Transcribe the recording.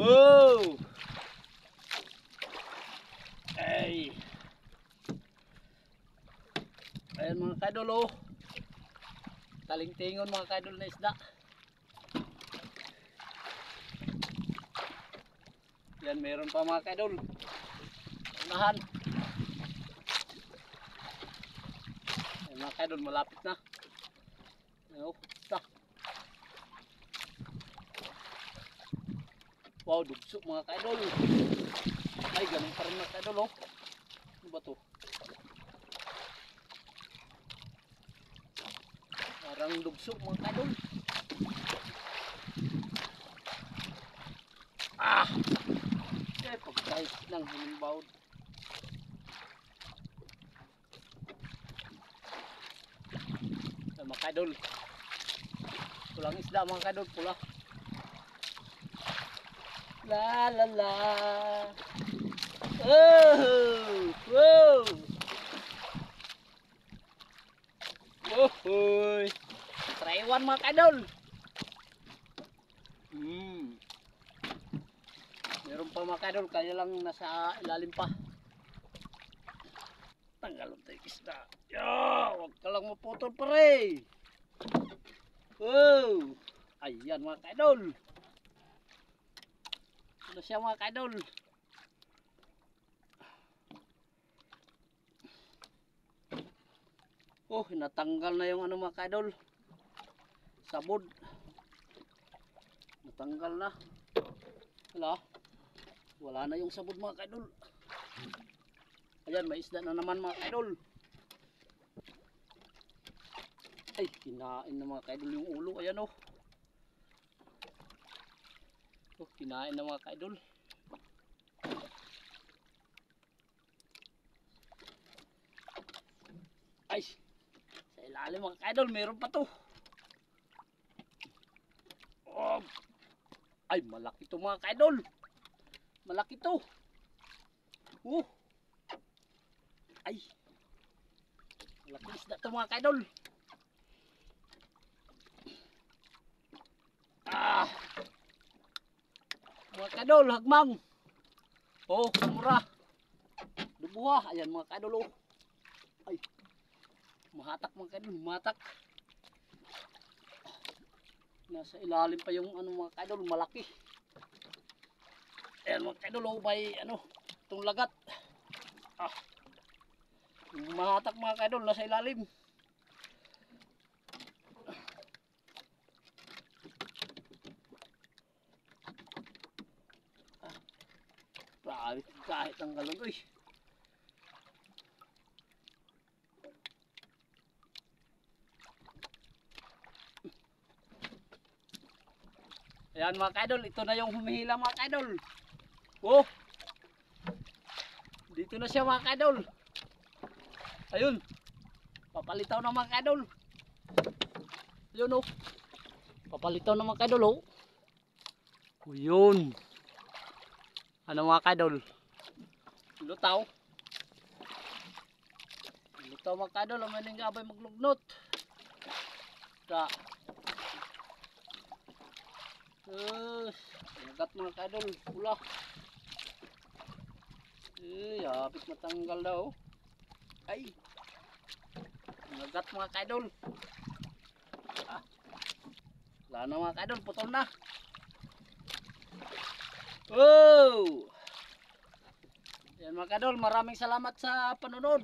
Oh! Ay! Ayan mga kaidol oh. Talingtingon mga kaidol na isda. Yan meron pa mga kaidol. Unahan. Ayan mga kaidol malapit na. Ayan oh. Isda. Wow, dugso mga kaidol. Ay, ganun pa rin mga kaidol oh. Ano ba to? Parang dugso mga kaidol. Ah! Eh, pagkait ng hinimbawd. Mga kaidol. Pulang isda mga kaidol, pula. La la la. Oh! Wow! Wohoy! Traiwan mga kaidol. Meron pa mga kaidol, kaya lang nasa ilalim pa. Tanggalon tayo isda. Yo! Huwag ka lang maputol pare. Wow! Ayan mga kaidol. Ano siya mga kaidol? Oh, natanggal na yung ano mga kaidol. Sabod. Natanggal na. Wala na yung sabod mga kaidol. Ayan, may isda na naman mga kaidol. Ay, kinain na mga kaidol yung ulo. Ayan oh. Oh, kinain na mga kaidol. Ay, sa ilalim mga kaidol, meron pa to. Oh. Ay, malaki to mga kaidol. Malaki to. Oh. Ay. Malaki isda to mga kaidol. Ah. Mga kaidol, hagmang. Oh, mura. Dubuha. Ayan mga kaidol oh. Ay. Mahatak mga kaidol, mahatak. Nasa ilalim pa yung ano mga kaidol, malaki. Ayan mga kaidol oh, may ano, itong lagat. Ah. Yung mahatak mga kaidol, nasa ilalim. Grabe, kahit ang galon oy. Ayan mga kaidol, ito na yung humihila mga kaidol. Oh. Dito na siya mga kaidol. Ayun. Papalitaw na mga kaidol. Ayun oh. Papalitaw na mga kaidol oh. Ayun. Ano mga kaidol? Lutaw. Lutaw mga kaidol, ang maning abay maglugnot. Ta. Nagat mga kaidol, pula. Hapit matanggal daw. Ay. Nagat mga kaidol. Ah. Wala na mga kaidol, putol na. Wow! Yan mga kaidol, maraming salamat sa panonood.